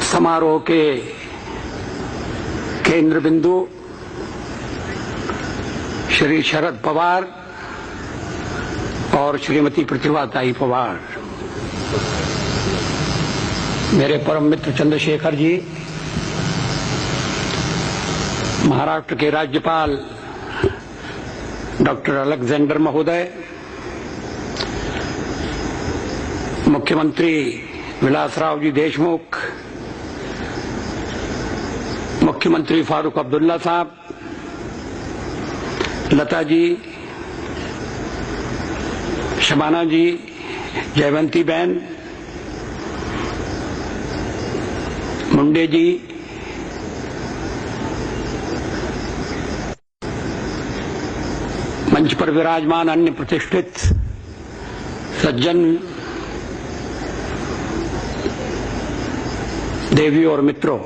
समारोह के केंद्र बिंदु श्री शरद पवार और श्रीमती प्रतिभाताई पवार, मेरे परम मित्र चंद्रशेखर जी, महाराष्ट्र के राज्यपाल डॉक्टर अलेक्जेंडर महोदय, मुख्यमंत्री विलासराव जी देशमुख, मुख्यमंत्री फारूक अब्दुल्ला साहब, लता जी, शबाना जी, जयवंती बहन, मुंडे जी, मंच पर विराजमान अन्य प्रतिष्ठित सज्जन, देवी और मित्रों,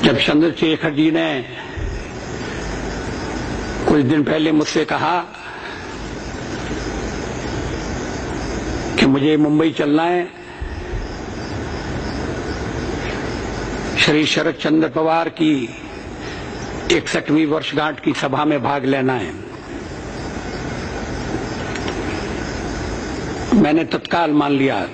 जब चंद्रशेखर जी ने कुछ दिन पहले मुझसे कहा कि मुझे मुंबई चलना है, श्री शरद चंद्र पवार की 61वीं वर्षगांठ की सभा में भाग लेना है, मैंने तत्काल मान लिया।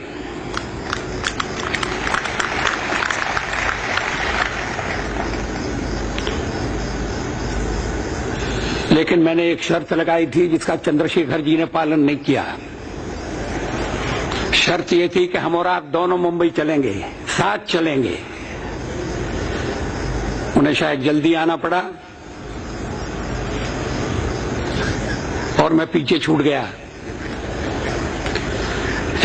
लेकिन मैंने एक शर्त लगाई थी जिसका चंद्रशेखर जी ने पालन नहीं किया। शर्त ये थी कि हम और आप दोनों मुंबई चलेंगे, साथ चलेंगे। उन्हें शायद जल्दी आना पड़ा और मैं पीछे छूट गया।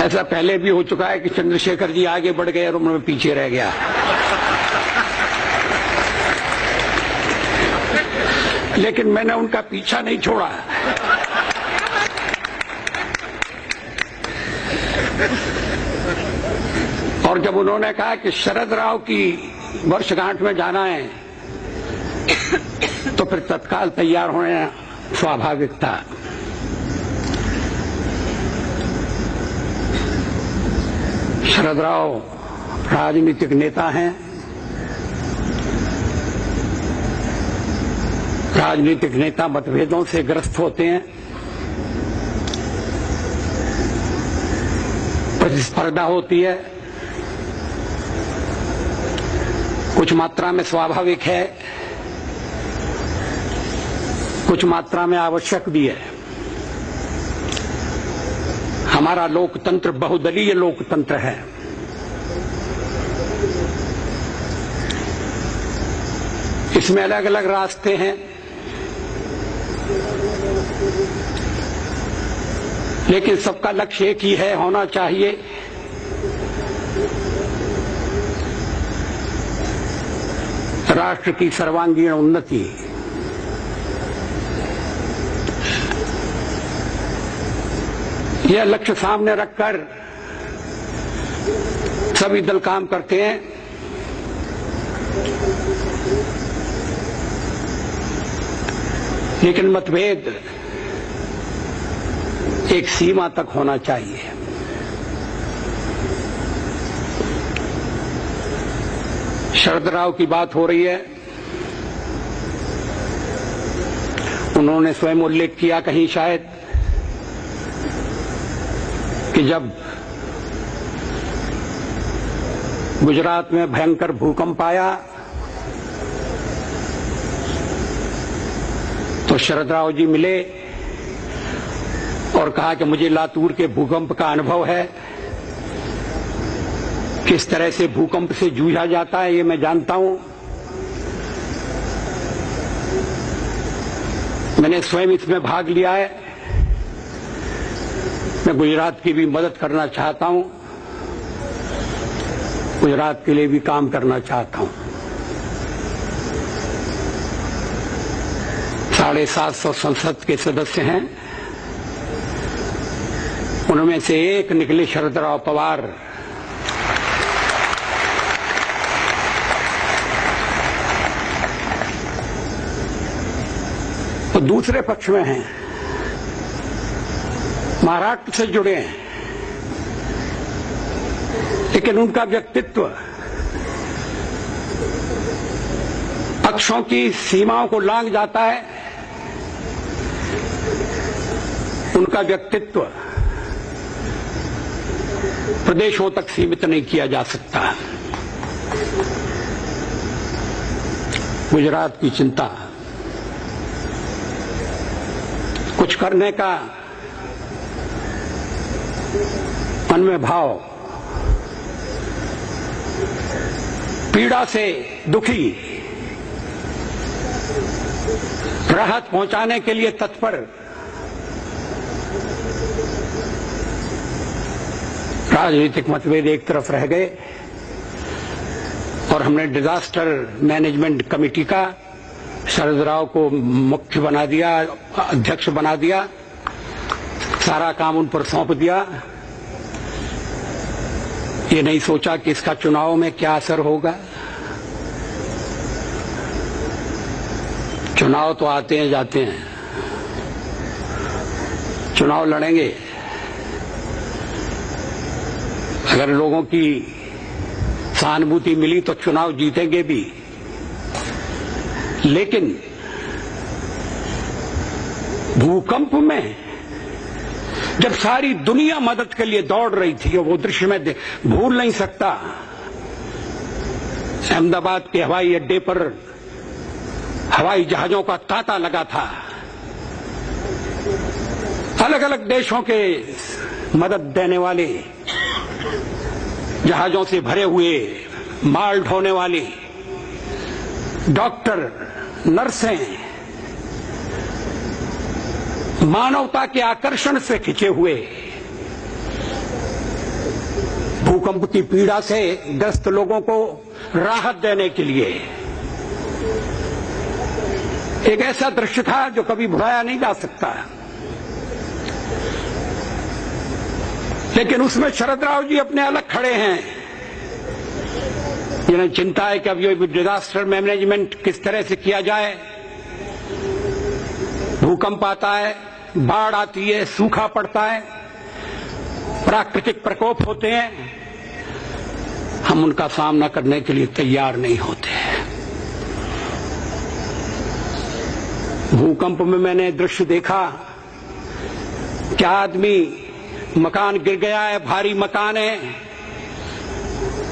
ऐसा पहले भी हो चुका है कि चंद्रशेखर जी आगे बढ़ गए और मैं पीछे रह गया। लेकिन मैंने उनका पीछा नहीं छोड़ा। और जब उन्होंने कहा कि शरद राव की वर्षगांठ में जाना है, तो फिर तत्काल तैयार होना स्वाभाविक था। शरद राव राजनीतिक नेता हैं, राजनीतिक नेता मतभेदों से ग्रस्त होते हैं, प्रतिस्पर्धा होती है, कुछ मात्रा में स्वाभाविक है, कुछ मात्रा में आवश्यक भी है। हमारा लोकतंत्र बहुदलीय लोकतंत्र है। इसमें अलग अलग रास्ते हैं, लेकिन सबका लक्ष्य एक ही है, होना चाहिए राष्ट्र की सर्वांगीण उन्नति। यह लक्ष्य सामने रखकर सभी दल काम करते हैं। लेकिन मतभेद एक सीमा तक होना चाहिए। शरद राव की बात हो रही है। उन्होंने स्वयं उल्लेख किया कहीं शायद कि जब गुजरात में भयंकर भूकंप आया तो शरद राव जी मिले और कहा कि मुझे लातूर के भूकंप का अनुभव है, किस तरह से भूकंप से जूझा जाता है ये मैं जानता हूं। मैंने स्वयं इसमें भाग लिया है। मैं गुजरात की भी मदद करना चाहता हूं, गुजरात के लिए भी काम करना चाहता हूं। 750 संसद के सदस्य हैं, उनमें से एक निकले शरद राव पवार। तो दूसरे पक्ष में हैं, महाराष्ट्र से जुड़े हैं, लेकिन उनका व्यक्तित्व पक्षों की सीमाओं को लांघ जाता है। उनका व्यक्तित्व प्रदेशों तक सीमित नहीं किया जा सकता। गुजरात की चिंता, कुछ करने का मन में भाव, पीड़ा से दुखी, राहत पहुंचाने के लिए तत्पर, राजनीतिक मतभेद एक तरफ रह गए और हमने डिजास्टर मैनेजमेंट कमेटी का शरद राव को मुख्य बना दिया, अध्यक्ष बना दिया, सारा काम उन पर सौंप दिया। ये नहीं सोचा कि इसका चुनाव में क्या असर होगा। चुनाव तो आते हैं जाते हैं, चुनाव लड़ेंगे। अगर लोगों की सहानुभूति मिली तो चुनाव जीतेंगे भी, लेकिन भूकंप में जब सारी दुनिया मदद के लिए दौड़ रही थी, वो दृश्य मैं भूल नहीं सकता। अहमदाबाद के हवाई अड्डे पर हवाई जहाजों का तांता लगा था। अलग अलग देशों के मदद देने वाले जहाजों से भरे हुए माल ढोने वाले डॉक्टर, नर्सें मानवता के आकर्षण से खिंचे हुए भूकंप की पीड़ा से ग्रस्त लोगों को राहत देने के लिए एक ऐसा दृश्य था जो कभी भुलाया नहीं जा सकता। लेकिन उसमें शरद राव जी अपने अलग खड़े हैं। जिन्हें चिंता है कि अब ये डिजास्टर मैनेजमेंट किस तरह से किया जाए। भूकंप आता है, बाढ़ आती है, सूखा पड़ता है, प्राकृतिक प्रकोप होते हैं, हम उनका सामना करने के लिए तैयार नहीं होते। भूकंप में मैंने दृश्य देखा कि आदमी, मकान गिर गया है, भारी मकान है,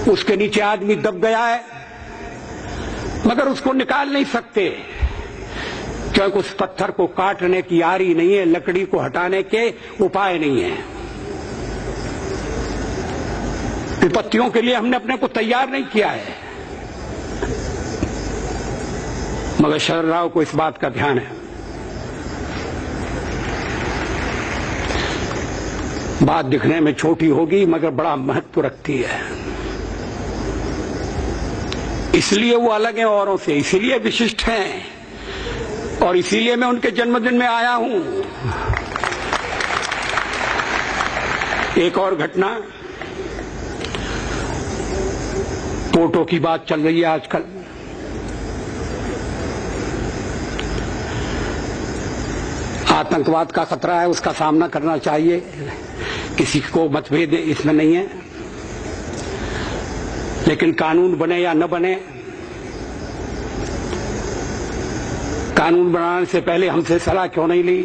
उसके नीचे आदमी दब गया है, मगर उसको निकाल नहीं सकते क्योंकि उस पत्थर को काटने की आरी नहीं है, लकड़ी को हटाने के उपाय नहीं है। विपत्तियों के लिए हमने अपने को तैयार नहीं किया है। मगर शरद राव को इस बात का ध्यान है। बात दिखने में छोटी होगी मगर बड़ा महत्व रखती है। इसलिए वो अलग हैं औरों से, इसीलिए विशिष्ट हैं और इसीलिए मैं उनके जन्मदिन में आया हूं। एक और घटना, पोटो की बात चल रही है आजकल। आतंकवाद का खतरा है, उसका सामना करना चाहिए, किसी को मतभेद इसमें नहीं है। लेकिन कानून बने या न बने, कानून बनाने से पहले हमसे सलाह क्यों नहीं ली?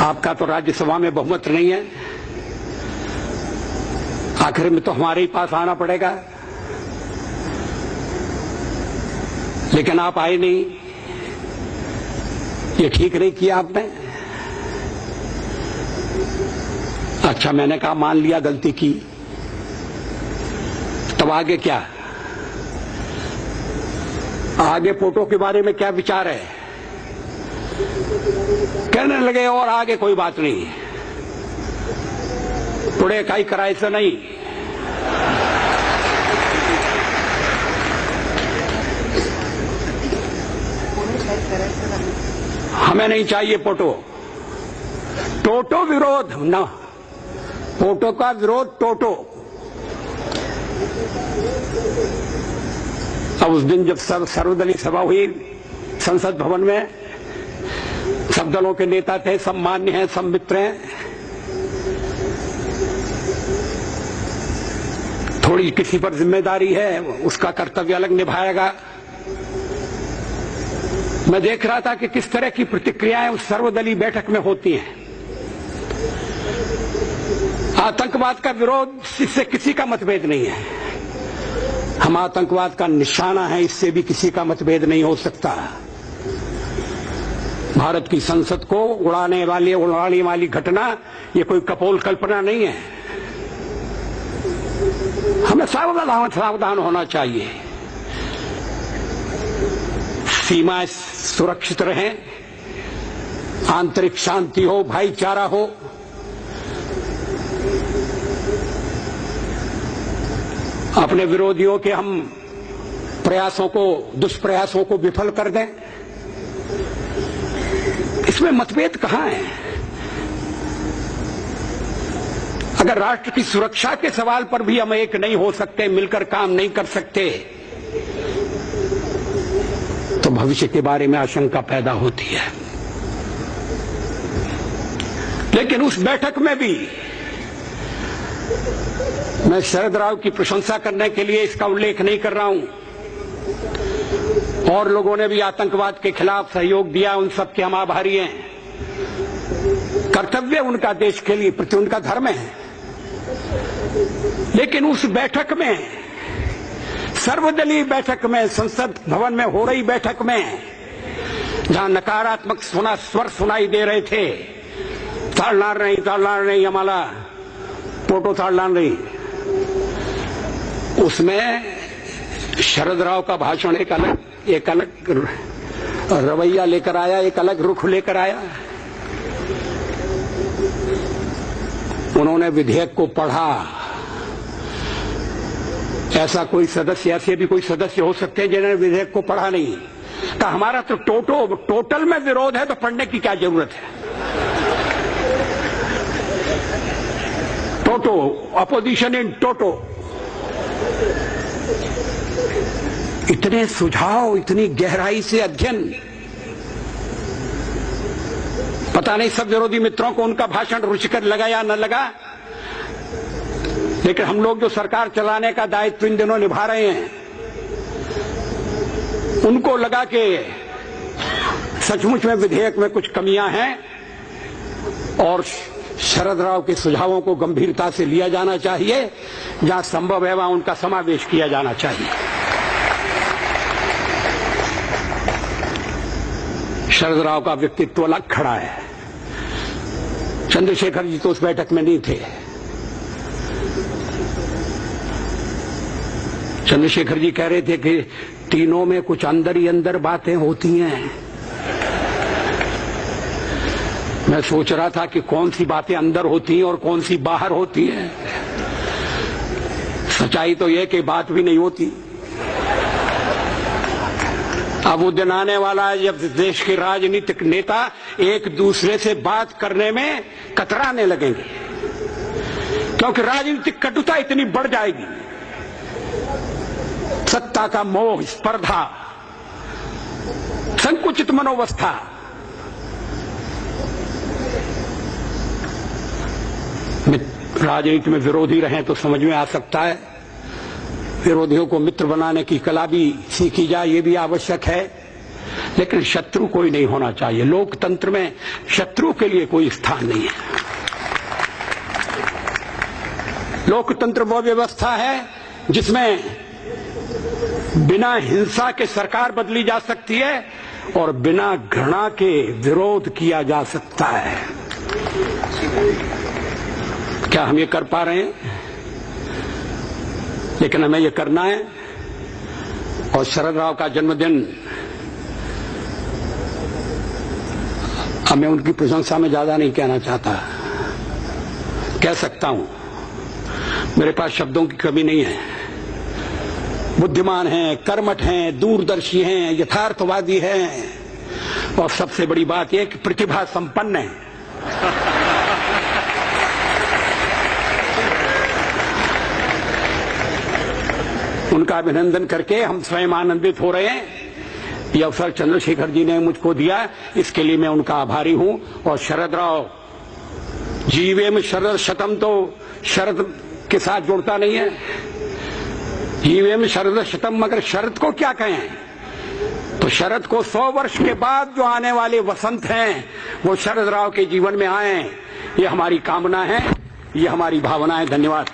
आपका तो राज्यसभा में बहुमत नहीं है, आखिर में तो हमारे ही पास आना पड़ेगा। लेकिन आप आए नहीं, ये ठीक नहीं किया आपने। अच्छा, मैंने कहा मान लिया गलती की, तब आगे क्या? आगे पोटो के बारे में क्या विचार है? कहने लगे और आगे कोई बात नहीं, टुडे काई करायचं नहीं। हमें नहीं चाहिए पोटो। टोटो विरोध ना, पोटो का विरोध टोटो। अब उस दिन जब सर्वदलीय सभा हुई संसद भवन में, सब दलों के नेता थे, सब मान्य हैं, सब मित्र हैं। थोड़ी किसी पर जिम्मेदारी है, उसका कर्तव्य अलग निभाएगा। मैं देख रहा था कि किस तरह की प्रतिक्रियाएं उस सर्वदलीय बैठक में होती हैं। आतंकवाद का विरोध, इससे किसी का मतभेद नहीं है। हम आतंकवाद का निशाना है, इससे भी किसी का मतभेद नहीं हो सकता। भारत की संसद को उड़ाने वाली घटना ये कोई कपोल कल्पना नहीं है। हमें सावधान होना चाहिए। सीमाएं सुरक्षित रहें, आंतरिक शांति हो, भाईचारा हो। अपने विरोधियों के हम प्रयासों को, दुष्प्रयासों को विफल कर दें, इसमें मतभेद कहां है? अगर राष्ट्र की सुरक्षा के सवाल पर भी हम एक नहीं हो सकते, मिलकर काम नहीं कर सकते, तो भविष्य के बारे में आशंका पैदा होती है। लेकिन उस बैठक में भी मैं शरद राव की प्रशंसा करने के लिए इसका उल्लेख नहीं कर रहा हूं। और लोगों ने भी आतंकवाद के खिलाफ सहयोग दिया, उन सबके हम आभारी हैं। कर्तव्य उनका देश के लिए प्रति उनका धर्म है। लेकिन उस बैठक में, सर्वदलीय बैठक में, संसद भवन में हो रही बैठक में, जहां नकारात्मक स्वर सुनाई दे रहे थे, ताड़णार नहीं हमारा फोटो ताड़णार नहीं, उसमें शरद राव का भाषण एक अलग रवैया लेकर आया, एक अलग रुख लेकर आया। उन्होंने विधेयक को पढ़ा। ऐसे भी कोई सदस्य हो सकते हैं जिन्होंने विधेयक को पढ़ा नहीं। कहा हमारा तो टोटल में विरोध है, तो पढ़ने की क्या जरूरत है? अपोजिशन इन टोटो। इतने सुझाव, इतनी गहराई से अध्ययन, पता नहीं सब विरोधी मित्रों को उनका भाषण रुचिकर लगा या न लगा। लेकिन हम लोग जो सरकार चलाने का दायित्व इन दिनों निभा रहे हैं, उनको लगा कि सचमुच में विधेयक में कुछ कमियां हैं और शरद राव के सुझावों को गंभीरता से लिया जाना चाहिए। जहां संभव है वहां उनका समावेश किया जाना चाहिए। शरद राव का व्यक्तित्व अलग खड़ा है। चंद्रशेखर जी तो उस बैठक में नहीं थे। चंद्रशेखर जी कह रहे थे कि तीनों में कुछ अंदर ही अंदर बातें होती हैं। मैं सोच रहा था कि कौन सी बातें अंदर होती हैं और कौन सी बाहर होती हैं। सच्चाई तो यह कि बात भी नहीं होती। अब वो दिन आने वाला है जब देश के राजनीतिक नेता एक दूसरे से बात करने में कतराने लगेंगे, क्योंकि राजनीतिक कटुता इतनी बढ़ जाएगी। सत्ता का मोह, स्पर्धा, संकुचित मनोवस्था, राजनीति में विरोधी रहें तो समझ में आ सकता है। विरोधियों को मित्र बनाने की कला भी सीखी जाए, ये भी आवश्यक है। लेकिन शत्रु कोई नहीं होना चाहिए। लोकतंत्र में शत्रु के लिए कोई स्थान नहीं है। लोकतंत्र वो व्यवस्था है जिसमें बिना हिंसा के सरकार बदली जा सकती है और बिना घृणा के विरोध किया जा सकता है। क्या हम ये कर पा रहे हैं? लेकिन हमें ये करना है। और शरद राव का जन्मदिन, अब मैं उनकी प्रशंसा में ज्यादा नहीं कहना चाहता। कह सकता हूं, मेरे पास शब्दों की कमी नहीं है। बुद्धिमान हैं, कर्मठ हैं, दूरदर्शी हैं, यथार्थवादी हैं और सबसे बड़ी बात यह कि प्रतिभा संपन्न है। उनका अभिनंदन करके हम स्वयं आनंदित हो रहे हैं। ये अवसर चंद्रशेखर जी ने मुझको दिया, इसके लिए मैं उनका आभारी हूं। और शरद राव, जीवे में शरद शतम, तो शरद के साथ जुड़ता नहीं है। ईवीएम शरद शतम, मगर शरद को क्या कहें? तो शरद को 100 वर्ष के बाद जो आने वाले वसंत हैं वो शरद राव के जीवन में आए, ये हमारी कामना है, ये हमारी भावना है। धन्यवाद।